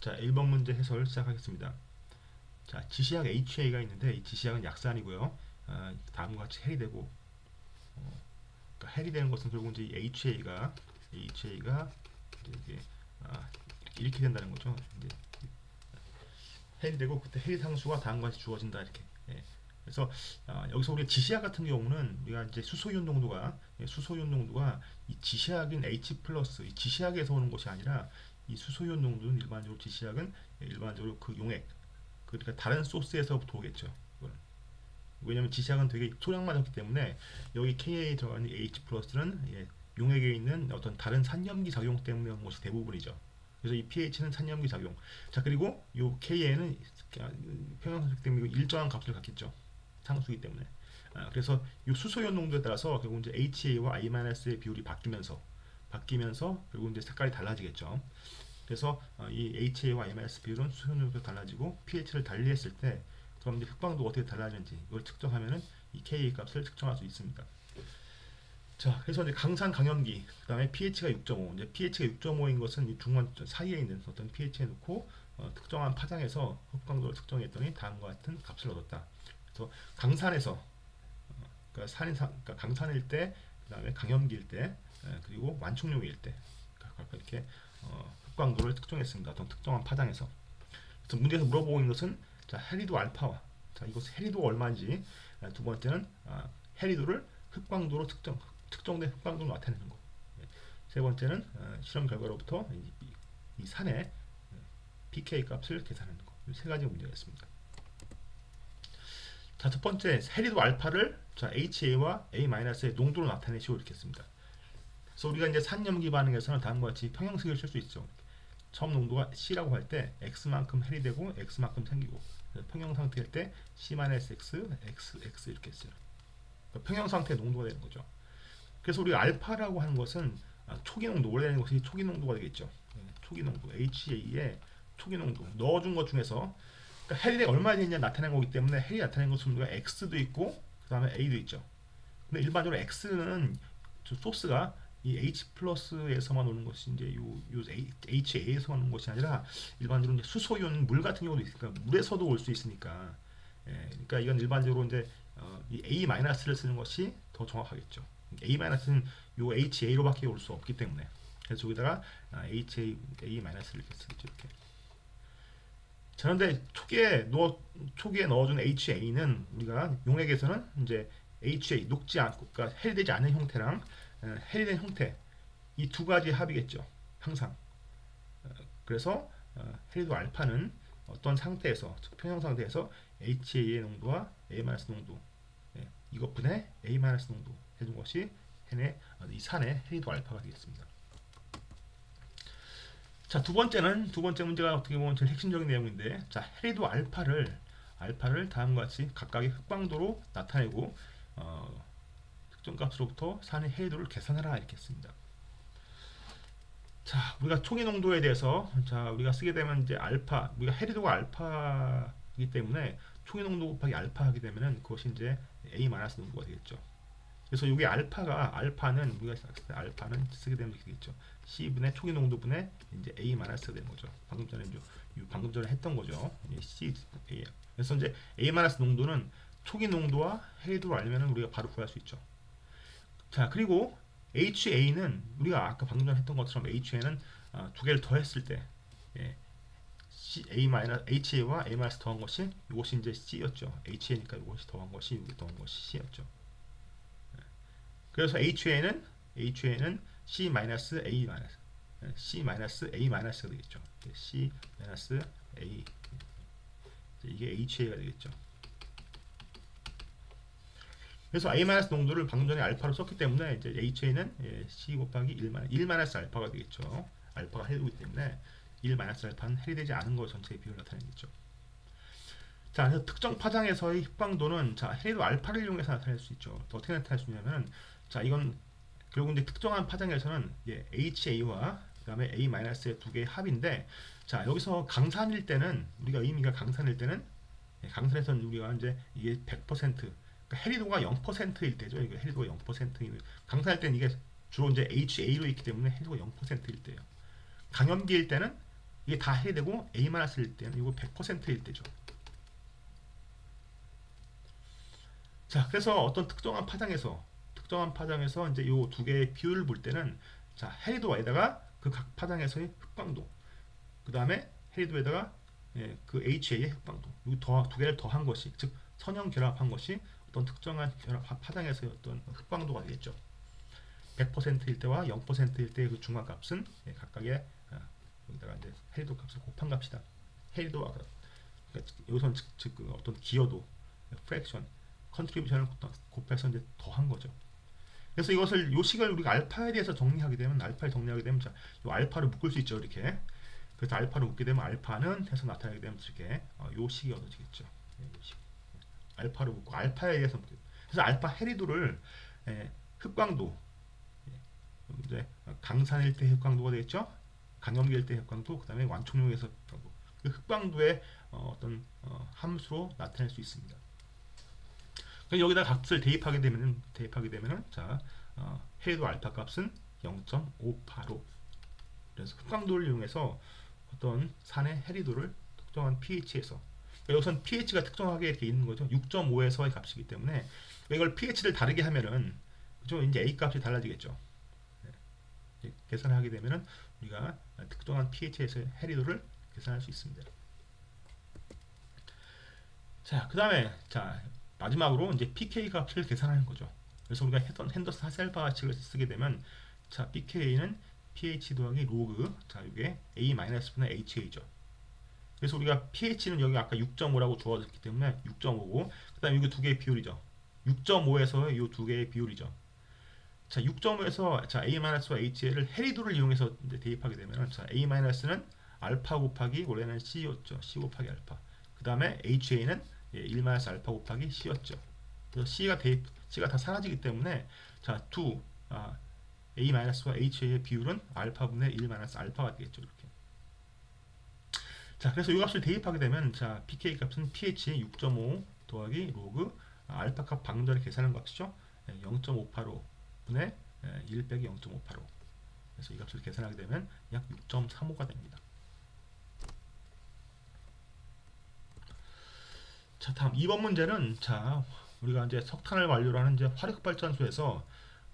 자, 1번 문제 해설 시작하겠습니다. 자, 지시약 HA가 있는데 이 지시약은 약산이고요. 다음과 같이 해리 되고 그러니까 해리 되는 것은 결국 이제 HA가 이제 이렇게 된다는 거죠. 이제 해리 되고 그때 해리 상수가 다음과 같이 주어진다 이렇게. 예. 그래서 여기서 우리 지시약 같은 경우는 우리가 이제 수소이온 농도가 이 지시약인 H 플러스 이 지시약에서 오는 것이 아니라 이 수소이온 농도는 일반적으로 지시약은 일반적으로 그 용액 그러니까 다른 소스에서부터 오겠죠. 왜냐면 지시약은 되게 소량만 적기 때문에 여기 Ka에 들어가는 H 플러스는 용액에 있는 어떤 다른 산염기 작용 때문에 온 것이 대부분이죠. 그래서 이 pH는 산염기 작용. 자, 그리고 이 Ka에는 평형상수 때문에 일정한 값을 갖겠죠. 상수이기 때문에. 그래서 이 수소이온 농도에 따라서 결국 이제 HA와 I-의 비율이 바뀌면서 결국 이제 색깔이 달라지겠죠. 그래서 이 HA와 I- 비율은 수소이온 농도가 달라지고 pH를 달리했을 때 그럼 이제 흑광도가 어떻게 달라지는지 이걸 측정하면은 이 K 값을 측정할 수 있습니다. 자, 그래서 이제 강산 강염기, 그다음에 pH가 6.5. 이제 pH가 6.5인 것은 이 중간 사이에 있는 어떤 pH에 놓고 특정한 파장에서 흑광도를 측정했더니 다음과 같은 값을 얻었다. 그래서 강산에서 그러니까 강산일 때, 그다음에 강염기일 때, 그리고 완충용일 때 이렇게 흑광도를 특정했습니다. 어떤 특정한 파장에서. 그래서 문제에서 물어보고 있는 것은 자, 해리도 알파와 자, 이것 해리도가 얼마인지 두 번째는 해리도를 흑광도로 특정된 흑광도로 나타내는 거. 세 번째는 실험 결과로부터 이 산의 pK 값을 계산하는 거. 이 세 가지 문제가 있습니다. 자, 첫 번째 해리도 알파를 자, HA와 A-의 농도로 나타내시오 이렇게 했습니다. 그래서 우리가 이제 산염기 반응에서는 다음과 같이 평형식을 쓸 수 있죠. 처음 농도가 C라고 할 때 X만큼 해리되고 X만큼 생기고 평형 상태일 때 C-X, X 이렇게 했어요. 그러니까 평형 상태 농도가 되는 거죠. 그래서 우리가 알파라고 하는 것은 초기 농도, 원래 되는 것이 초기 농도가 되겠죠. 초기 농도, HA의 초기 농도 넣어준 것 중에서 그러니까 해리가 얼마나 되느냐 나타낸 거기 때문에 해리 나타낸 것은 우리가 X도 있고 그 다음에 A도 있죠. 근데 일반적으로 X는 소스가 이 H 플러스에서만 오는 것이 이제 요 HA에서만 오는 것이 아니라 일반적으로 이제 수소이온 물 같은 경우도 있으니까 물에서도 올 수 있으니까 그러니까 이건 일반적으로 이제 이 A-를 쓰는 것이 더 정확하겠죠. A-는 요 HA로밖에 올 수 없기 때문에 그래서 여기다가 HA, A-를 이렇게 쓰겠죠. 이렇게. 자, 그런데 초기에 넣어준 HA는 우리가 용액에서는 이제 HA 녹지 않고 그러니까 해리되지 않은 형태랑 해리된 형태 이 두 가지 합이겠죠. 항상. 그래서 해리도 알파는 어떤 상태에서 즉 평형 상태에서 HA의 농도와 A- 농도 이것분의 A- 농도 해준 것이 이 산의 해리도 알파가 되겠습니다. 자, 두 번째 문제가 어떻게 보면 제일 핵심적인 내용인데, 자, 해리도 알파를 다음과 같이 각각의 흑광도로 나타내고 특정 값으로부터 산의 해리도를 계산하라 이렇게 했습니다. 자, 우리가 초기 농도에 대해서 자, 우리가 쓰게 되면 이제 우리가 해리도가 알파이기 때문에 초기 농도 곱하기 알파 하게 되면은 그것이 이제 A- 농도가 되겠죠. 그래서 이게 알파는 우리가 알파는 쓰게 되면 되겠죠. C분의 초기 농도분의 이제 A-가 되는 거죠. 방금 전에 했던 거죠. C A. 그래서 이제 A- 농도는 초기 농도와 해리도를 알면은 우리가 바로 구할 수 있죠. 자, 그리고 HA는 우리가 아까 방금 전에 했던 것처럼 HA는 두 개를 더했을 때 HA와 A- 더한 것이 이것이 이제 C였죠. HA니까 이것이 더한 것이 C였죠. 그래서 HA는 C-A- C-A-가 되겠죠. C-A 이게 HA가 되겠죠. 그래서 A- 농도를 방금 전에 알파로 썼기 때문에 이제 HA는 C 곱하기 1 알파가 되겠죠. 알파가 해리이기 때문에 1 알파는 해리되지 않은 거 전체의 비율을 나타내겠죠. 자, 그래서 특정 파장에서의 흑광도는 자, 해리도 알파를 이용해서 나타낼 수 있죠. 어떻게 나타낼 수 있냐면 자, 이건 결국 이제 특정한 파장에서는 HA와 그다음에 A-의 두 개의 합인데 자, 여기서 강산일 때는 우리가 의미가 강산일 때는 강산에서는 우리가 이제 이게 100% 그러니까 해리도가 0%일 때죠. 이거 해리도가 0%인 강산일 때는 이게 주로 이제 HA로 있기 때문에 해리도가 0%일 때예요. 강염기일 때는 이게 다 해리되고 A-일 때는 이거 100%일 때죠. 자, 그래서 어떤 특정한 파장에서 이제 요 두 개의 비율을 볼 때는 자, 해리도에다가 그 각 파장에서의 흑광도, 그 다음에 해리도에다가 예, 그 HA의 흑광도, 두 개를 더한 것이, 즉 선형 결합한 것이 어떤 특정한 파장에서의 어떤 흑광도가 되겠죠. 100%일 때와 0%일 때의 그 중간값은 예, 각각의 여기다가 이제 해리도 값을 곱한 값이다. 해리도와 그러니까 여기서는 즉 그 어떤 기여도, 프랙션, 컨트리뷰션을 곱해서 이제 더한 거죠. 그래서 이것을 요 식을 우리가 알파에 대해서 정리하게 되면 자, 요 알파를 묶을 수 있죠, 이렇게. 그래서 알파를 묶게 되면 알파는 해서 나타나게 되면 이렇게 요 식이 얻어지겠죠. 요 식. 알파를 묶고 알파에 대해서 묶게. 그래서 알파 해리도를 흑광도, 이제 강산일 때 흑광도가 되겠죠. 강염기일 때 흑광도, 그다음에 완충용에서 흑광도. 그 흑광도의 어떤 함수로 나타낼 수 있습니다. 여기다 값을 대입하게 되면은 자 해리도 알파 값은 0.585. 그래서 흑광도를 이용해서 어떤 산의 해리도를 특정한 pH에서, 여기선 pH가 특정하게 이렇게 있는 거죠. 6.5에서의 값이기 때문에 이걸 pH를 다르게 하면은 그죠? 이제 A 값이 달라지겠죠. 네. 계산하게 되면은 우리가 특정한 pH에서의 해리도를 계산할 수 있습니다. 자, 그 다음에 자 마지막으로 이제 pK 값을 계산하는 거죠. 그래서 우리가 했던 핸더슨 하셀바 법칙을 쓰게 되면 자 pK는 pH 더하기 로그, 자 이게 A-분의 HA죠. 그래서 우리가 pH는 여기 아까 6.5라고 주어졌기 때문에 6.5고, 그 다음에 이게 두 개의 비율이죠. 6.5에서 이 두 개의 비율이죠. 자 6.5에서 자 A-와 HA를 해리도를 이용해서 이제 대입하게 되면 자 A-는 알파 곱하기 원래는 C였죠. C 곱하기 알파. 그 다음에 HA는 1-알파 곱하기 C였죠. 그래서 C가 다 사라지기 때문에 자 A-와 HA의 비율은 알파분의 1-알파가 되겠죠. 이렇게. 자, 그래서 이 값을 대입하게 되면 자 pK 값은 pH의 6.5 더하기 로그 알파 값 방금 전에 계산한 값이죠. 0.585 분의 1 빼기 0.585. 그래서 이 값을 계산하게 되면 약 6.35가 됩니다. 자, 다음 2번 문제는 자 우리가 이제 석탄을 원료로 하는 이제 화력 발전소에서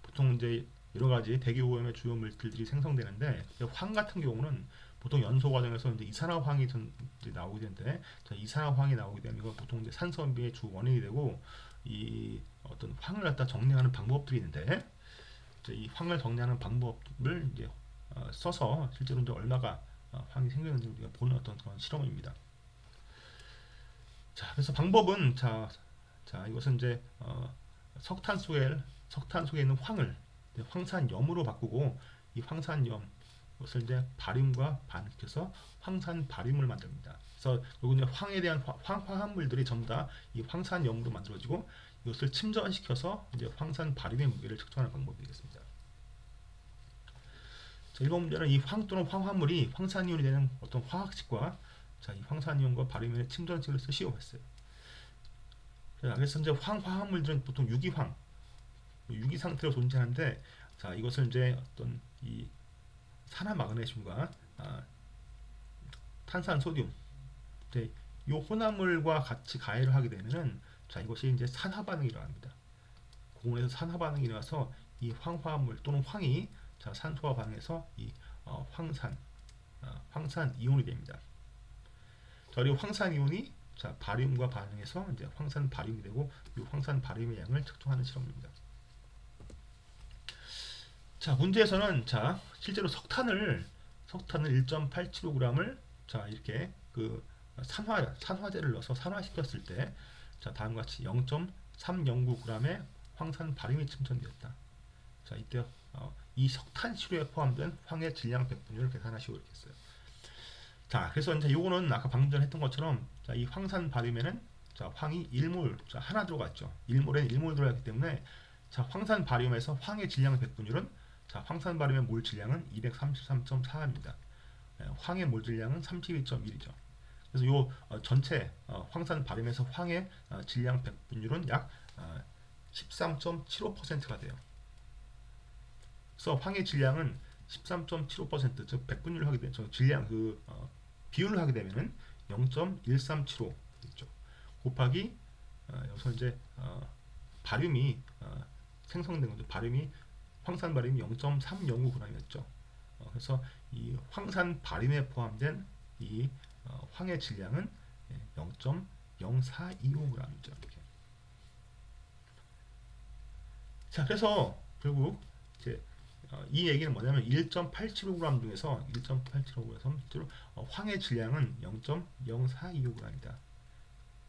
보통 이제 여러 가지 대기 오염의 주요 물질들이 생성되는데 황 같은 경우는 보통 연소 과정에서 이제 이산화황이 이제 나오게 되는데 자, 이산화황이 나오게 되면 이건 보통 이제 산소분비의 주 원인이 되고 이 어떤 황을 갖다 정리하는 방법들이 있는데 이 황을 정리하는 방법을 이제 써서 실제로 이제 얼마가 황이 생기는지 우리가 보는 어떤 그런 실험입니다. 자, 그래서 방법은 자 이것은 이제 석탄 속에 있는 황을 황산염으로 바꾸고 이 황산염 이것을 이제 바륨과 반응시켜서 황산 바륨을 만듭니다. 그래서 그리고 이제 황에 대한 화합물들이 전부 다 이 황산염으로 만들어지고 이것을 침전시켜서 이제 황산 바륨의 무게를 측정하는 방법이겠습니다. 자, 1번 문제는 이 황 또는 황화물이 황산이온이 되는 어떤 화학식과 자, 이 황산이온과 바륨의 침전식을 쓰시오 했어요. 자, 그래서 이제 화합물들은 보통 유기 상태로 존재하는데 자, 이것을 이제 어떤 이 산화 마그네슘과 탄산 소듐 이 혼합물과 같이 가해를 하게 되면은 자 이것이 이제 산화 반응이 일어납니다. 고온에서 산화 반응이 일어나서 이 황화물 또는 황이 자 산소와 반응해서 이 황산 이온이 됩니다. 자, 그리고 황산 이온이 자 바륨과 반응해서 이제 황산 바륨이 되고 이 황산 바륨의 양을 측정하는 실험입니다. 자, 문제에서는 자 실제로 석탄을 1.875g을 자 이렇게 그 산화제를 넣어서 산화시켰을 때 자 다음과 같이 0.309g의 황산 바륨이 침전되었다. 자 이때 이 석탄 시료에 포함된 황의 질량 백분율을 계산하시고 이렇게 했어요. 자 그래서 이제 요거는 아까 방금 전에 했던 것처럼 자 이 황산 바륨에는 자 황이 1몰 자 하나 들어가 있죠. 1몰에는 1몰 들어가기 때문에 자 황산 바륨에서 황의 질량 백분율은 자 황산 바륨의 몰 질량은 233.4입니다. 황의 몰 질량은 32.1이죠. 그래서 요 전체 황산 바륨에서 황의 질량 백분율은 약 13.75%가 돼요. 그래서 황의 질량은 13.75%, 즉 백분율 하게 되죠. 질량 비율을 하게 되면은 0.1375 있죠. 곱하기 여기서 이제 바륨이 생성된 거죠. 바륨이 황산 바륨이 0.305g이었죠. 그래서 이 황산 바륨에 포함된 이 황의 질량은 0.0425g이죠. 이렇게. 자, 그래서 결국 이제 이 얘기는 뭐냐면 1.875g 중에서 1.875g에서 실제로 황의 질량은 0.0425g이다.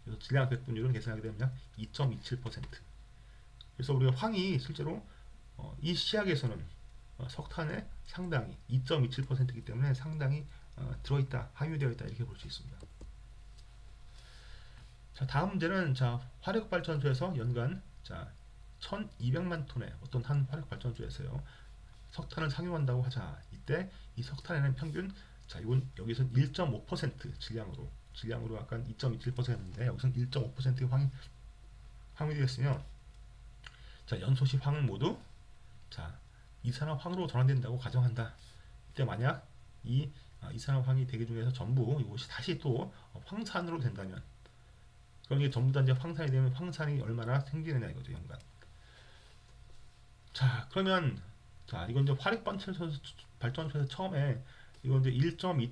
그래서 질량 백분율은 계산하게 되면 약 2.27%. 그래서 우리가 황이 실제로 이 시약에서는 석탄에 상당히 2.27%이기 때문에 상당히 들어있다, 함유되어 있다 이렇게 볼 수 있습니다. 자, 다음 문제는 자 화력발전소에서 연간 자 1,200만 톤의 어떤 한 화력발전소에서요 석탄을 상용한다고 하자. 이때 이 석탄에는 평균 자 이건 여기서는 1.5% 질량으로 아까 2.27%였는데 여기서는 1.5%의 황이 함유되었으며 자 연소시 황은 모두 자 이산화황으로 전환된다고 가정한다. 이때 만약 이 이산화황이 대기 중에서 전부 이것이 다시 또 황산으로 된다면 그럼 이게 전부 다 이제 황산이 되면 황산이 얼마나 생기느냐 이거죠 연간. 자 그러면 자 이건 이제 화력발전소에서 처음에 이건 이제 1.2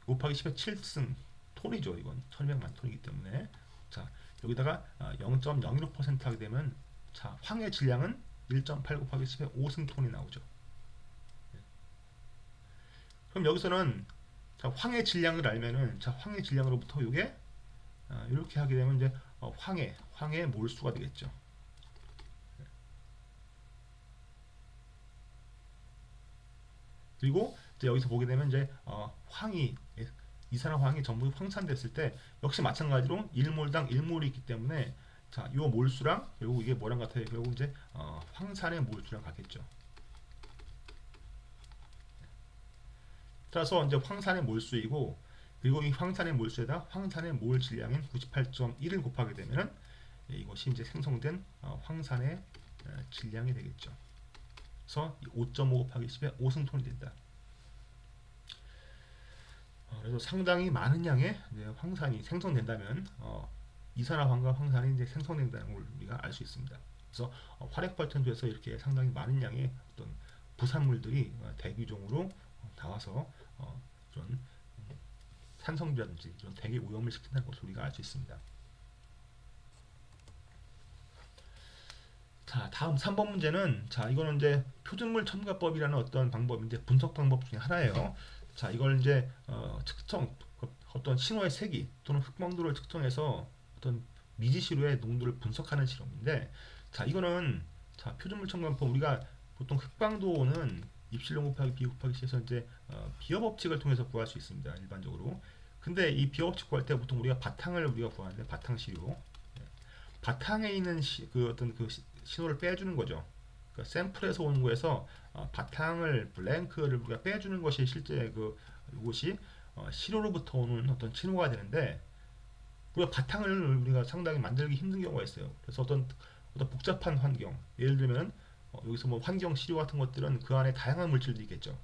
곱하기 10의 7승 톤이죠. 이건 1200만 톤이기 때문에 자 여기다가 0.016% 하게 되면 자 황의 질량은 1.8 곱하기 10의 5승 톤이 나오죠. 그럼 여기서는 자 황의 질량을 알면은 자 황의 질량으로부터 이게 이렇게 하게 되면 이제 황의 몰수가 되겠죠. 그리고 이제 여기서 보게 되면 이제 이산화황이 전부 황산됐을 때 역시 마찬가지로 1몰당 1몰이 있기 때문에 자, 요 몰수랑 결국 이게 뭐랑 같아요? 결국 이제 황산의 몰수랑 같겠죠. 따라서 이제 황산의 몰수이고 그리고 이 황산의 몰수에다 황산의 몰 질량인 98.1을 곱하게 되면은 이것이 이제 생성된 황산의 질량이 되겠죠. 그래서 5.5 곱하기 10의 5승톤이 된다. 그래서 상당히 많은 양의 황산이 생성된다면 이산화황과 황산이 이제 생성된다는 걸 우리가 알 수 있습니다. 그래서 화력발전소에서 이렇게 상당히 많은 양의 어떤 부산물들이 대기종으로 나와서 이런 산성비라든지 이런 대기 오염을 시킨다는 것을 우리가 알 수 있습니다. 자, 다음 3번 문제는 자, 이거는 이제 표준물 첨가법이라는 어떤 방법인데 분석 방법 중에 하나예요. 자, 이걸 이제 측정 어떤 신호의 세기 또는 흑광도를 측정해서 어떤 미지시료의 농도를 분석하는 실험인데 자, 이거는 자, 표준물 첨가법 우리가 보통 흑광도는 입실론 곱하기 B 곱하기 C에서 이제 비어 법칙을 통해서 구할 수 있습니다. 일반적으로. 근데 이 비어 법칙 구할 때 보통 우리가 바탕을 우리가 구하는데 바탕 시료 바탕에 있는 어떤 그 신호를 빼주는 거죠. 그러니까 샘플에서 오는 거에서 바탕을 블랭크를 우리가 빼주는 것이 실제 이것이 시료로부터 오는 어떤 신호가 되는데 우리가 바탕을 우리가 상당히 만들기 힘든 경우가 있어요. 그래서 어떤 복잡한 환경 예를 들면 여기서 뭐 환경 시료 같은 것들은 그 안에 다양한 물질들이 있겠죠.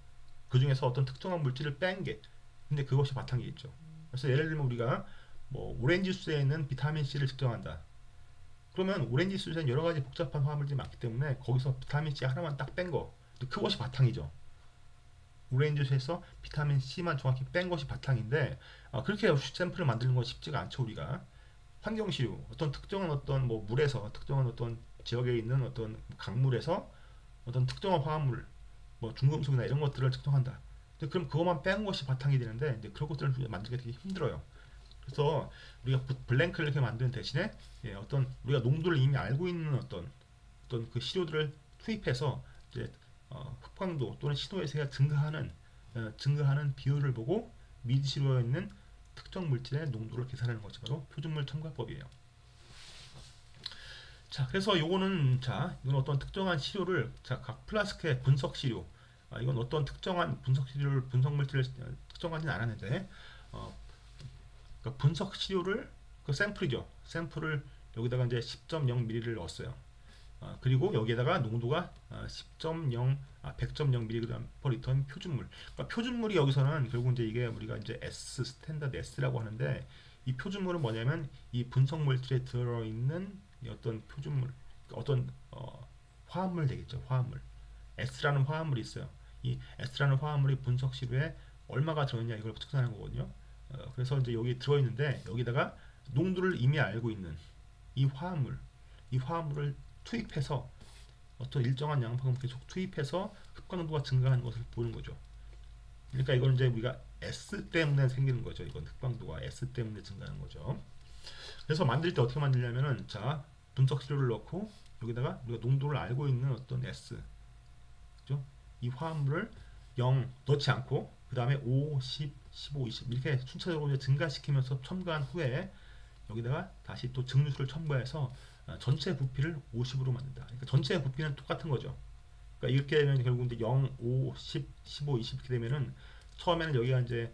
그 중에서 어떤 특정한 물질을 뺀 게 근데 그것이 바탕이겠죠. 그래서 예를 들면 우리가 뭐 오렌지 주스에 있는 비타민 C를 측정한다. 그러면 오렌지 주스에는 여러 가지 복잡한 화합물들이 많기 때문에 거기서 비타민 C 하나만 딱 뺀 거, 그것이 바탕이죠. 오렌지 주스에서 비타민 C만 정확히 뺀 것이 바탕인데 그렇게 샘플을 만드는 건 쉽지가 않죠. 우리가 환경 시료, 어떤 특정한 어떤 뭐 물에서 특정한 어떤 지역에 있는 어떤 강물에서 어떤 특정한 화합물, 뭐 중금속이나 이런 것들을 측정한다. 근데 그럼 그것만 뺀 것이 바탕이 되는데 이제 그런 것들을 만들기 되게 힘들어요. 그래서 우리가 블랭크를 이렇게 만드는 대신에 어떤 우리가 농도를 이미 알고 있는 어떤 그 시료들을 투입해서 이제 흑광도 또는 신호의 세가 증가하는 비율을 보고 미지시료에 있는 특정 물질의 농도를 계산하는 것이 바로 표준물 첨가법이에요. 자, 그래서 요거는 이건 어떤 특정한 시료를 각 플라스크의 분석 시료, 이건 어떤 특정한 분석 시료를 분석 물질을 특정하지는 않았는데 그러니까 분석 시료를 그 샘플이죠. 샘플을 여기다가 이제 10.0ml를 넣었어요. 그리고 여기에다가 농도가 100.0mg/L 표준물. 그러니까 표준물이 여기서는 결국 이제 이게 우리가 이제 S 스탠다드 S라고 하는데, 이 표준물은 뭐냐면 이 분석 물질에 들어있는 이 어떤 표준물, 어떤 화합물 되겠죠. 화합물. S라는 화합물이 있어요. 이 S라는 화합물이 분석 시료에 얼마가 들어있냐 이걸 측정하는 거거든요. 그래서 이제 여기 들어있는데, 여기다가 농도를 이미 알고 있는 이 화합물을 투입해서 어떤 일정한 양만큼 계속 투입해서 흡광도가 증가하는 것을 보는 거죠. 그러니까 이건 이제 우리가 S 때문에 생기는 거죠. 이건 흡광도가 S 때문에 증가하는 거죠. 그래서 만들 때 어떻게 만들냐면은, 자, 분석 시료를 넣고 여기다가 우리가 농도를 알고 있는 어떤 S, 그죠? 이 화합물을 0 넣지 않고 그 다음에 5, 10, 15, 20 이렇게 순차적으로 이제 증가시키면서 첨가한 후에 여기다가 다시 또 증류수를 첨가해서 전체 부피를 50으로 만든다. 그러니까 전체 부피는 똑같은 거죠. 그러니까 이렇게 되면 결국 이제 0, 5, 10, 15, 20 이렇게 되면은, 처음에는 여기가 이제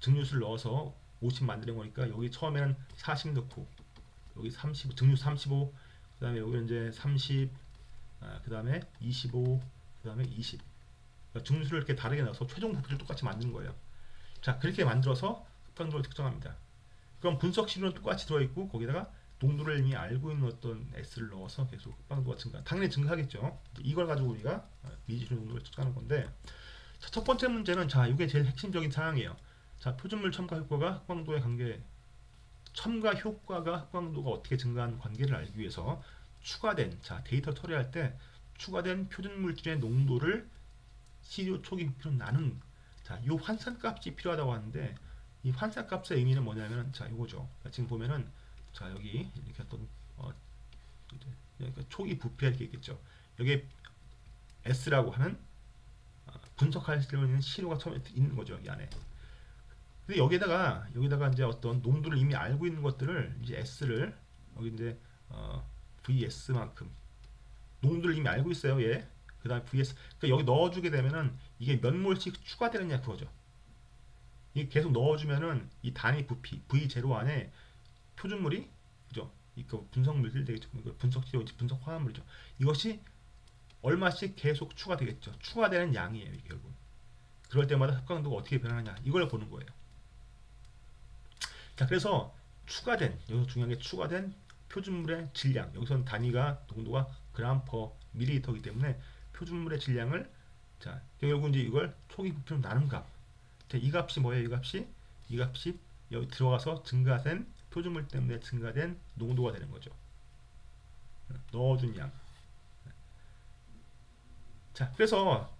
증류수를 넣어서 50 만드는 거니까 여기 처음에는 40 넣고, 여기 30 증류 35, 그다음에 여기 이제 30, 그다음에 25, 그다음에 20. 그러니까 증류수를 이렇게 다르게 넣어서 최종 부피를 똑같이 만드는 거예요. 자, 그렇게 만들어서 흡광도를 측정합니다. 그럼 분석 시료는 똑같이 들어있고 거기다가 농도를 이미 알고 있는 어떤 S를 넣어서 계속 흡광도가 증가, 당연히 증가하겠죠. 이걸 가지고 우리가 미지수 농도를 측정하는 건데, 자, 첫 번째 문제는, 자, 이게 제일 핵심적인 사항이에요. 자, 표준물 첨가 효과가 흡광도의 관계, 첨가 효과가 흡광도가 어떻게 증가하는 관계를 알기 위해서 추가된, 자, 데이터 처리할 때 추가된 표준물질의 농도를 시료 초기 부피로 나눈, 자, 이 환산값이 필요하다고 하는데, 이 환산값의 의미는 뭐냐면, 자, 이거죠. 지금 보면은, 자, 여기 이렇게 어떤 그러니까 초기 부피가 이렇게 있겠죠. 여기 S라고 하는 분석할 수 있는 시료가 처음에 있는 거죠, 여기 안에. 근데 여기다가 이제 어떤 농도를 이미 알고 있는 것들을 이제 S를 여기 이제 VS만큼 농도를 이미 알고 있어요, 얘. 그다음에 VS. 그러니까 여기 넣어주게 되면은 이게 몇 몰씩 추가되느냐 그거죠. 이게 계속 넣어주면은 이 단위 부피 V0 안에 표준물이, 그죠? 이거 분석 물질 되겠죠. 분석 시료, 분석 화합물이죠. 이것이 얼마씩 계속 추가되겠죠. 추가되는 양이에요, 이게 결국. 그럴 때마다 흡광도가 어떻게 변하느냐 이걸 보는 거예요. 자, 그래서 추가된, 여기서 중요한 게 추가된 표준물의 질량, 여기서는 단위가 농도가 그램 퍼 밀리리터이기 때문에 표준물의 질량을, 자, 결국 이제 이걸 초기 부피로 나눈 값. 자, 이 값이 뭐예요? 이 값이 여기 들어가서 증가된 표준물 때문에 증가된 농도가 되는 거죠. 넣어준 양. 자, 그래서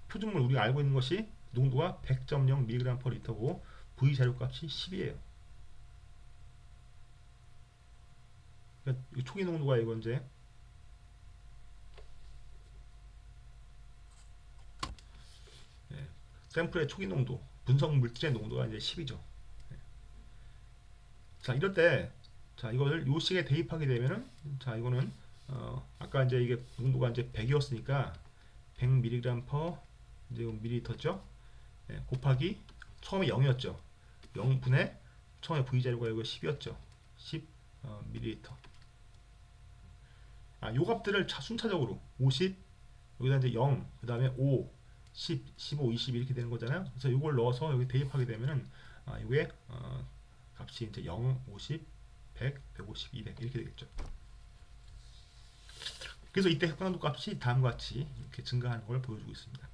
표준물 우리가 알고 있는 것이 농도가 100.0mg/L고 V 자료값이 10이에요. 그러니까 초기 농도가 이거 이제 샘플의 초기 농도, 분석 물질의 농도가 이제 10이죠. 자, 이럴 때, 자, 이거를 요 식에 대입하게 되면은, 자, 이거는 아까 이제 이게 농도가 이제 100이었으니까 100mg/ml 이제 밀리리터죠. 곱하기 처음에 0이었죠. 0분의 처음에 V 자료가 이거 10이었죠. 10 밀리리터. 요 값들을 순차적으로 50, 여기다 이제 0, 그 다음에 5, 10, 15, 20 이렇게 되는 거잖아요. 그래서 이걸 넣어서 여기 대입하게 되면은 이게 값이 이제 0, 50, 100, 150, 200 이렇게 되겠죠. 그래서 이때 흡광도 값이 다음과 같이 이렇게 증가하는 걸 보여주고 있습니다.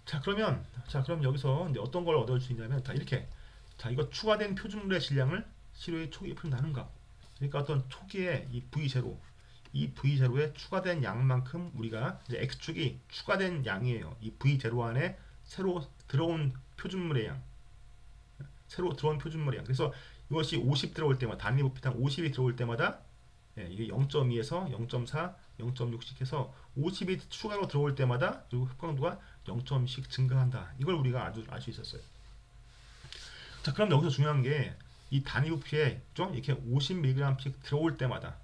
자, 그럼 여기서 이제 어떤 걸 얻을 수 있냐면, 자, 이렇게, 자, 이거 추가된 표준물의 질량을 시료의 초기 부피로 나눈 값. 그러니까 어떤 초기에 이 V0, 이 V0에 추가된 양만큼 우리가 이제 X축이 추가된 양이에요. 이 V0 안에 새로 들어온 표준물의 양. 새로 들어온 표준물의 양. 그래서 이것이 50 들어올 때마다, 단위 부피당 50이 들어올 때마다, 이게 0.2에서 0.4, 0.6씩 해서 50이 추가로 들어올 때마다 그리고 흡광도가 0.씩 증가한다. 이걸 우리가 아주 알 수 있었어요. 자, 그럼 여기서 중요한 게 이 단위 부피에 좀 이렇게 50mg씩 들어올 때마다,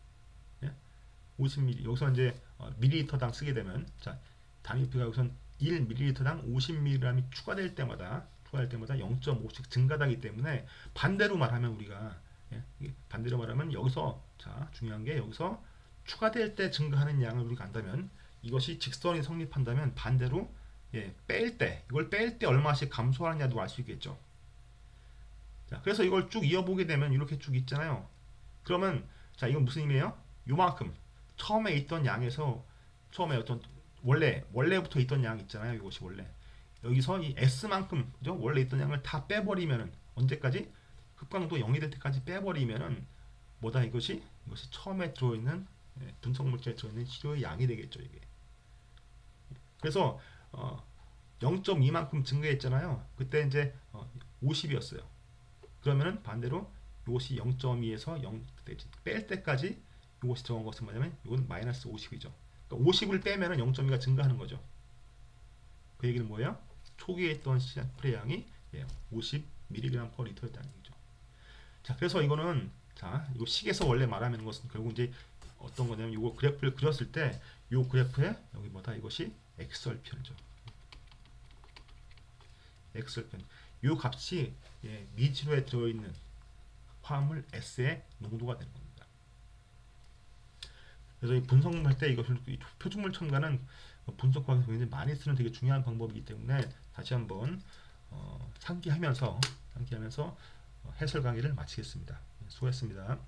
50ml, 여기서 이제 밀리리터당 쓰게 되면, 자, 단위 부피가 여기선 1ml당 50mg이 추가될 때마다 0.5씩 증가하기 때문에, 반대로 말하면 우리가 예, 이게 반대로 말하면 여기서 자 중요한 게 여기서 추가될 때 증가하는 양을 우리가 안다면 이것이 직선이 성립한다면 반대로 예, 뺄 때 이걸 뺄 때 얼마씩 감소하느냐도 알 수 있겠죠. 자, 그래서 이걸 쭉 이어보게 되면 이렇게 쭉 있잖아요. 그러면 자 이건 무슨 의미예요? 요만큼 처음에 있던 양에서 처음에 어떤 원래부터 있던 양 있잖아요. 이것이 원래 여기서 이 S만큼 그죠? 원래 있던 양을 다 빼버리면은 언제까지? 흡광도 0이 될 때까지 빼버리면은 뭐다 이것이 처음에 들어있는 예, 분석 물질에 들어있는 시료의 양이 되겠죠 이게. 그래서 0.2만큼 증가했잖아요. 그때 이제 50이었어요. 그러면은 반대로 이것이 0.2에서 0 뺄 때까지 이것이 들어간 것은 뭐냐면 이건 마이너스 50이죠. 그러니까 50을 빼면은 0.2가 증가하는 거죠. 그 얘기는 뭐예요? 초기에 있던 풀의 양이 50mg/L였다는 얘기죠. 자, 그래서 이거는 자, 이 식에서 원래 말하는 것은 결국 이제 어떤 거냐면 이거 그래프를 그렸을 때 이 그래프에 여기 뭐다 이것이 X절편이죠. X절편. 이 값이 미지로에 들어있는 화합물 S의 농도가 되는 겁니다. 그래서 이 분석할 때 이것을 표준물 첨가는 분석과학에서 굉장히 많이 쓰는 되게 중요한 방법이기 때문에 다시 한번 상기하면서 해설 강의를 마치겠습니다. 수고했습니다.